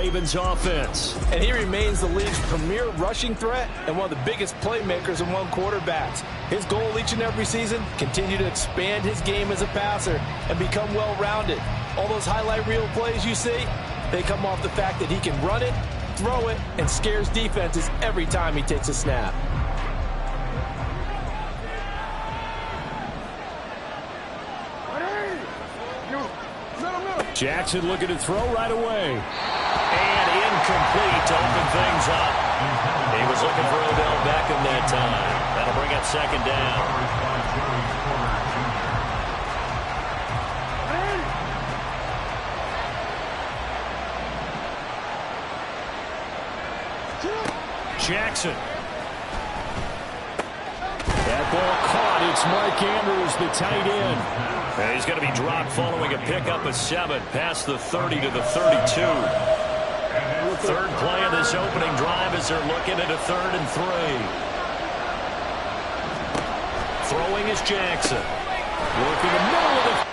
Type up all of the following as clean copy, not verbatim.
Ravens offense. And he remains the league's premier rushing threat and one of the biggest playmakers among quarterbacks. His goal each and every season, continue to expand his game as a passer and become well-rounded. All those highlight reel plays you see, they come off the fact that he can run it, throw it, and scares defenses every time he takes a snap. Jackson looking to throw right away. And incomplete to open things up. He was looking for Odell Beckham that time. That'll bring up second down. Jackson. That ball caught. It's Mark Andrews, the tight end. And he's going to be dropped following a pickup of 7 past the 30 to the 32. Third play of this opening drive as they're looking at a 3rd and 3. Throwing is Jackson. Working the middle of the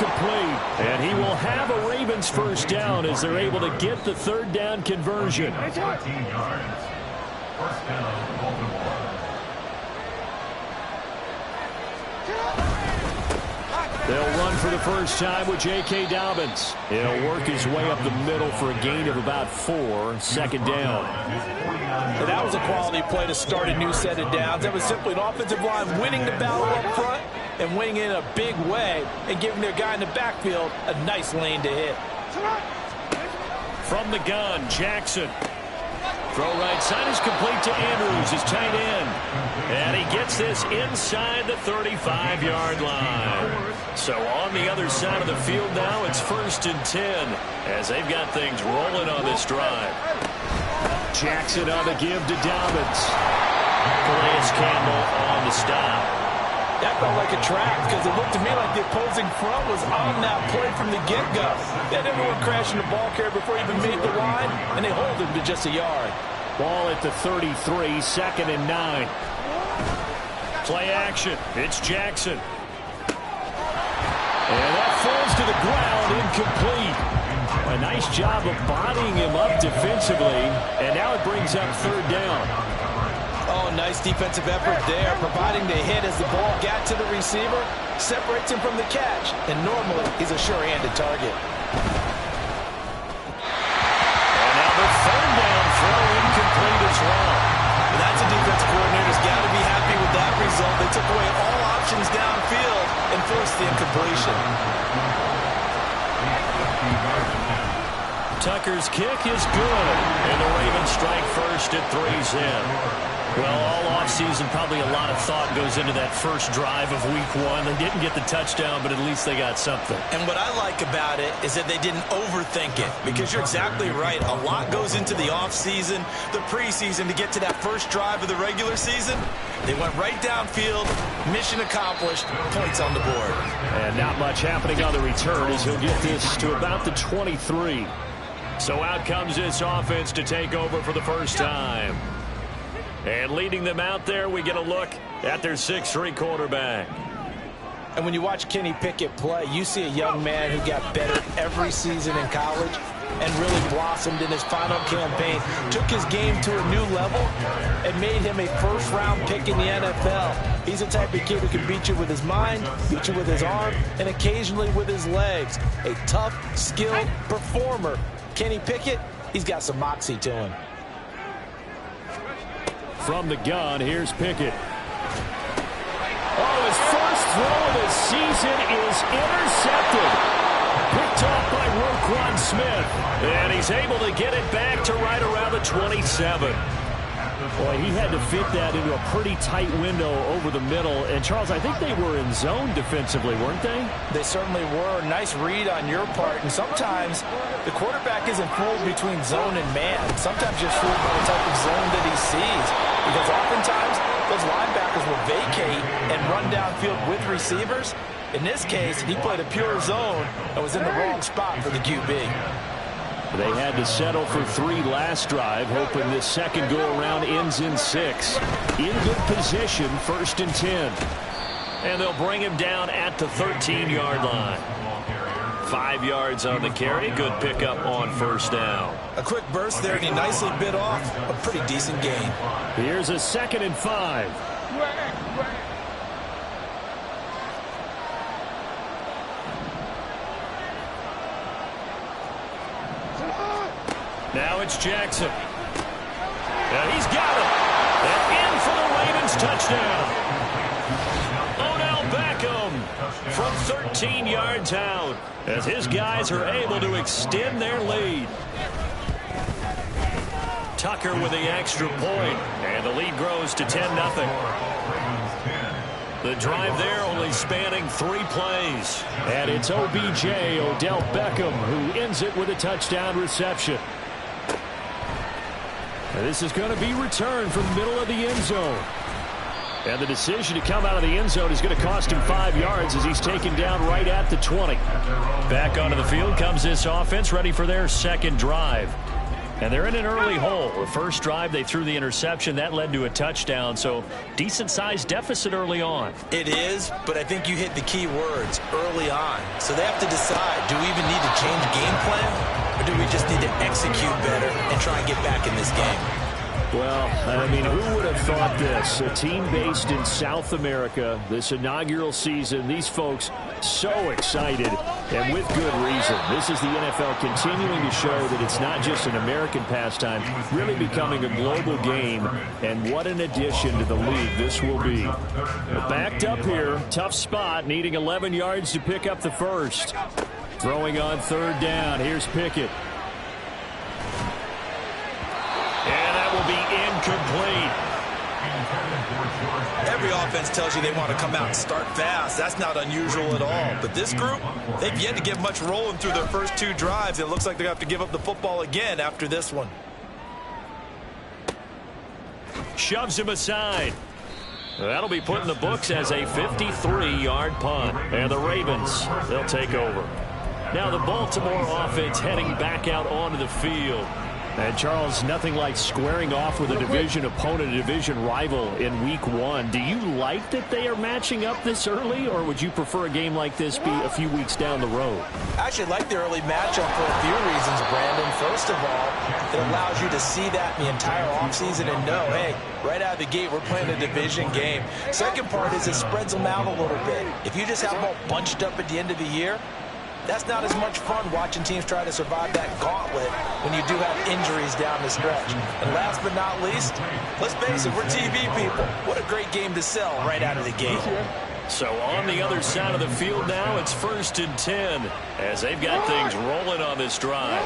complete. And he will have a Ravens first down as they're able to get the 3rd down conversion. They'll run for the first time with J.K. Dobbins. He'll work his way up the middle for a gain of about 4, second down. And that was a quality play to start a new set of downs. That was simply an offensive line winning the battle up front and winning it in a big way and giving their guy in the backfield a nice lane to hit. From the gun, Jackson. Throw right side is complete to Andrews, his tight end. And he gets this inside the 35-yard line. So on the other side of the field now, it's 1st and 10 as they've got things rolling on this drive. Jackson on the give to Dobbins. Calais Campbell on the stop. That felt like a trap because it looked to me like the opposing front was on that play from the get-go. They had everyone crashing the ball carrier before he even made the line, and they hold him to just a yard. Ball at the 33, 2nd and 9. Play action. It's Jackson. And that falls to the ground, incomplete. A nice job of bodying him up defensively, and now it brings up 3rd down. Oh, nice defensive effort there, providing the hit as the ball got to the receiver, separates him from the catch, and normally he's a sure-handed target. And now the 3rd down throw incomplete as well. That's a defense coordinator's got to be happy with that result. They took away all options downfield and forced the incompletion. Tucker's kick is good, and the Ravens strike first at 3's in. Well, all offseason, probably a lot of thought goes into that first drive of Week 1. They didn't get the touchdown, but at least they got something. And what I like about it is that they didn't overthink it, because you're exactly right. A lot goes into the offseason, the preseason, to get to that first drive of the regular season. They went right downfield, mission accomplished, points on the board. And not much happening on the return as he'll get this to about the 23. So out comes this offense to take over for the first time. And leading them out there, we get a look at their 6'3" quarterback. And when you watch Kenny Pickett play, you see a young man who got better every season in college and really blossomed in his final campaign, took his game to a new level, and made him a first-round pick in the NFL. He's the type of kid who can beat you with his mind, beat you with his arm, and occasionally with his legs. A tough, skilled performer. Kenny Pickett, he's got some moxie to him. From the gun, here's Pickett. Oh, his first throw of the season is intercepted. Picked off by Roquan Smith. And he's able to get it back to right around the 27. Boy, he had to fit that into a pretty tight window over the middle. And, Charles, I think they were in zone defensively, weren't they? They certainly were. Nice read on your part. And sometimes the quarterback isn't fooled between zone and man. Sometimes you're fooled by the type of zone that he sees. Because oftentimes those linebackers will vacate and run downfield with receivers. In this case, he played a pure zone and was in the wrong spot for the QB. They had to settle for 3 last drive, hoping this second go-around ends in 6. In good position, 1st and 10. And they'll bring him down at the 13-yard line. 5 yards on the carry. Good pickup on 1st down. A quick burst there, and he nicely bit off a pretty decent gain. Here's a 2nd and 5. Now it's Jackson. And he's got him. And in for the Ravens touchdown. Odell Beckham from 13 yards out as his guys are able to extend their lead. Tucker with the extra point, and the lead grows to 10-0. The drive there only spanning 3 plays. And it's OBJ, Odell Beckham, who ends it with a touchdown reception. And this is going to be returned from the middle of the end zone. And the decision to come out of the end zone is going to cost him 5 yards as he's taken down right at the 20. Back onto the field comes this offense, ready for their second drive. And they're in an early hole. The first drive, they threw the interception. That led to a touchdown, so decent-sized deficit early on. It is, but I think you hit the key words, early on. So they have to decide, do we even need to change game plan, or do we just need to execute better and try and get back in this game? Well, I mean, who would have thought this? A team based in South America, this inaugural season, these folks so excited, and with good reason. This is the NFL continuing to show that it's not just an American pastime, really becoming a global game, and what an addition to the league this will be. Backed up here, tough spot, needing 11 yards to pick up the first. Throwing on third down, here's Pickett. And that will be incomplete. Every offense tells you they want to come out and start fast. That's not unusual at all. But this group, they've yet to get much rolling through their first 2 drives. It looks like they're going to have to give up the football again after this one. Shoves him aside. That'll be put in the books as a 53-yard punt. And the Ravens, they'll take over. Now the Baltimore offense heading back out onto the field. And, Charles, nothing like squaring off with a division opponent, a division rival in Week 1. Do you like that they are matching up this early, or would you prefer a game like this be a few weeks down the road? I actually like the early matchup for a few reasons, Brandon. First of all, it allows you to see that in the entire offseason and know, hey, right out of the gate, we're playing a division game. Second part is it spreads them out a little bit. If you just have them all bunched up at the end of the year, that's not as much fun watching teams try to survive that gauntlet when you do have injuries down the stretch. And last but not least, let's face it, we're TV people. What a great game to sell right out of the gate. So on the other side of the field now, it's 1st and 10 as they've got things rolling on this drive.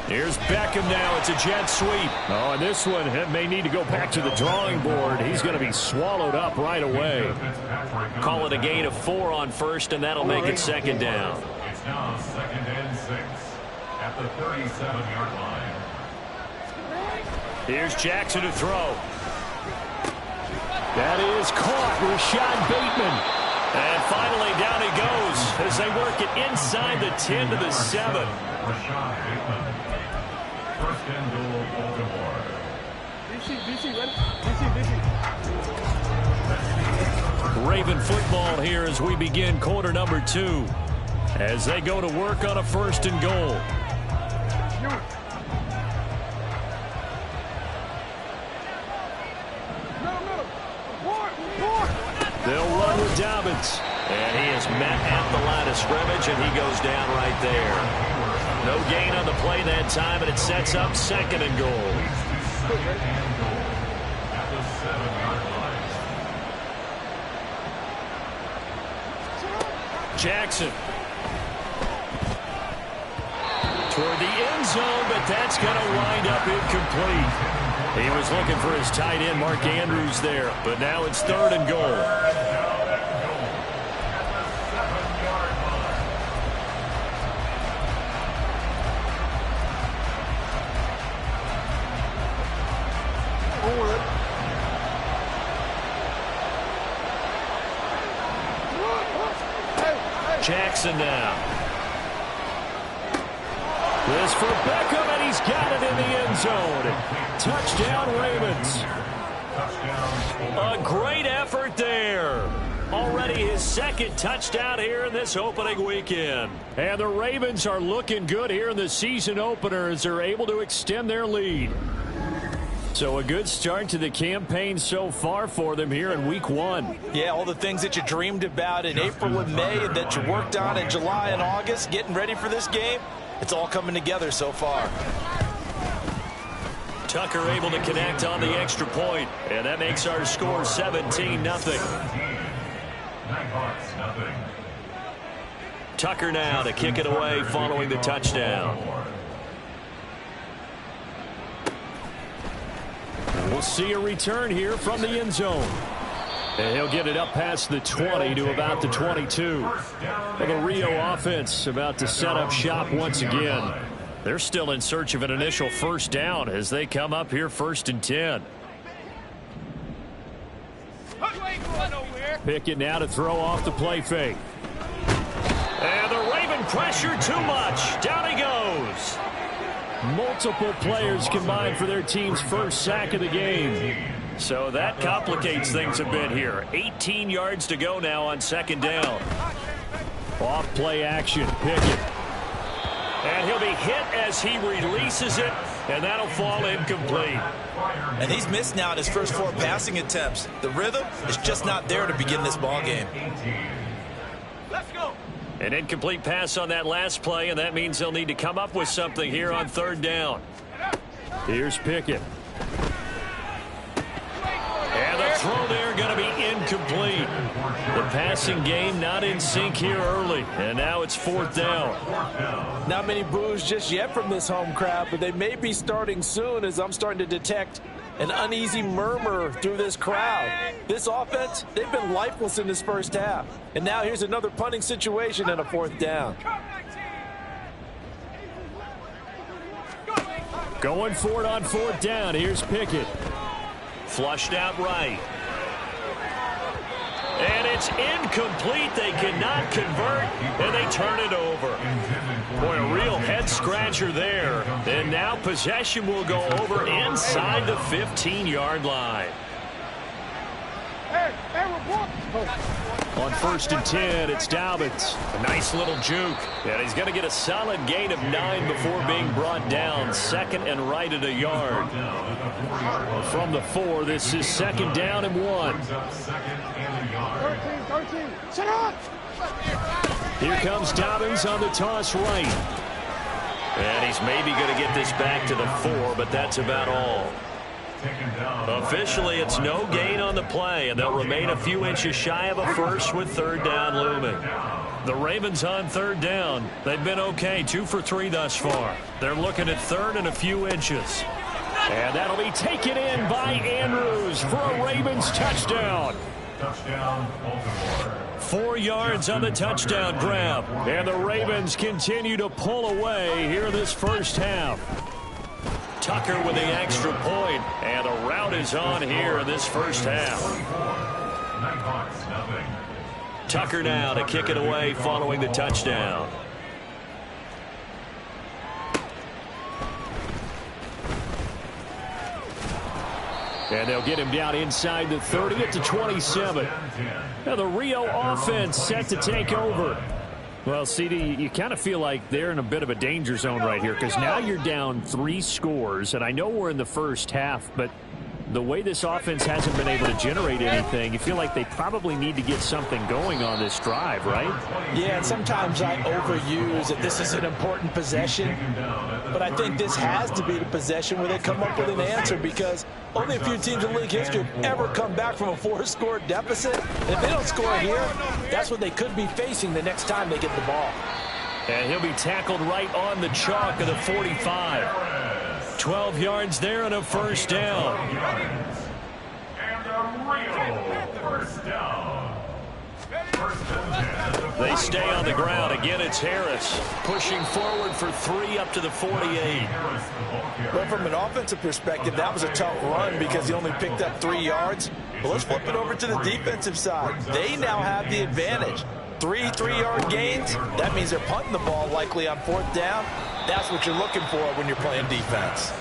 Here's Beckham now. It's a jet sweep. Oh, and this one may need to go back to the drawing board. He's going to be swallowed up right away. Call it a gain of 4 on first, and that'll make it 2nd down. Now 2nd and 6 at the 37-yard line. Here's Jackson to throw. That is caught. Rashad Bateman. And finally down he goes as they work it inside the 10 to the 7. Rashad Bateman. 1st and goal, Baltimore. Raven football here as we begin quarter number 2. As they go to work on a 1st and goal. They'll run with Dobbins. And he is met at the line of scrimmage, and he goes down right there. No gain on the play that time, and it sets up 2nd and goal. At the 7-yard line. Jackson. Toward the end zone, but that's going to wind up incomplete. He was looking for his tight end, Mark Andrews, there. But now it's 3rd and goal. Jackson now. This for Beckham, and he's got it in the end zone. Touchdown, Ravens. A great effort there. Already his 2nd touchdown here in this opening weekend. And the Ravens are looking good here in the season opener as they're able to extend their lead. So a good start to the campaign so far for them here in Week 1. Yeah, all the things that you dreamed about in April and May and that you worked on in July and August, getting ready for this game, it's all coming together so far. Tucker able to connect on the extra point, and that makes our score 17-0. Nighthawks, nothing. Tucker now to kick it away following the touchdown. We'll see a return here from the end zone. And he'll get it up past the 20 to about the 22. Well, the Rio offense about to set up shop once again. They're still in search of an initial 1st down as they come up here 1st and 10. Pickett now to throw off the play fake. And the Raven pressure too much. Down he goes. Multiple players combined for their team's 1st sack of the game. So that complicates things a bit here. 18 yards to go now on 2nd down. Off play action. Pickett. And he'll be hit as he releases it. and that'll fall incomplete. And he's missed now in his first 4 passing attempts. The rhythm is just not there to begin this ball game. Let's go. An incomplete pass on that last play, and that means they'll need to come up with something here on 3rd down. Here's Pickett. And the throw there going to be incomplete. The passing game not in sync here early, and now it's 4th down. Not many boos just yet from this home crowd, but they may be starting soon as I'm starting to detect an uneasy murmur through this crowd. This offense, they've been lifeless in this first half. And now here's another punting situation and a 4th down. Going for it on 4th down. Here's Pickett. Flushed out right. And it's incomplete. They cannot convert, and they turn it over. Boy, a real head-scratcher there. And now possession will go over inside the 15-yard line. On 1st and 10, it's Dobbins. A nice little juke. And he's going to get a solid gain of 9 before being brought down. 2nd and right at a yard. From the 4, this is 2nd down and 1. 13. Shut up! Here comes Dobbins on the toss right. And he's maybe going to get this back to the 4, but that's about all. Officially, it's no gain on the play, and they'll remain a few inches shy of a first with 3rd down looming. The Ravens on 3rd down. They've been okay, 2 for 3 thus far. They're looking at 3rd and a few inches. And that'll be taken in by Andrews for a Ravens touchdown. Touchdown, Baltimore. 4 yards on the touchdown grab. And the Ravens continue to pull away here this first half. Tucker with the extra point, and the route is on here in this first half. Nighthawks, nothing. Tucker now to kick it away following the touchdown. And they'll get him down inside the 30 at the 27. Now the Rio offense set to take over. Well, CD, you kind of feel like they're in a bit of a danger zone right here because now you're down 3 scores, and I know we're in the first half, but the way this offense hasn't been able to generate anything, you feel like they probably need to get something going on this drive, right? Yeah, and sometimes I overuse that this is an important possession, but I think this has to be the possession where they come up with an answer because only a few teams in league history have ever come back from a 4-score deficit. And if they don't score here, that's what they could be facing the next time they get the ball. And he'll be tackled right on the chalk of the 45. 12 yards there and a first down. And a real first down. They stay on the ground. Again, it's Harris pushing forward for 3 up to the 48. But from an offensive perspective, that was a tough run because he only picked up 3 yards. But let's flip it over to the defensive side. They now have the advantage. 3 3-yard gains. That means they're punting the ball likely on 4th down. That's what you're looking for when you're playing defense.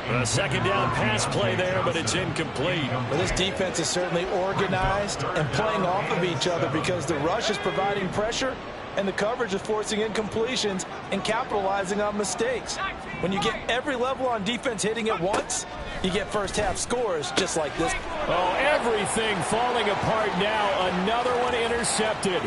A 2nd down pass play there, but it's incomplete. Well, this defense is certainly organized and playing off of each other because the rush is providing pressure and the coverage is forcing incompletions and capitalizing on mistakes. When you get every level on defense hitting at once, you get first half scores just like this. Oh, everything falling apart now. Another one intercepted.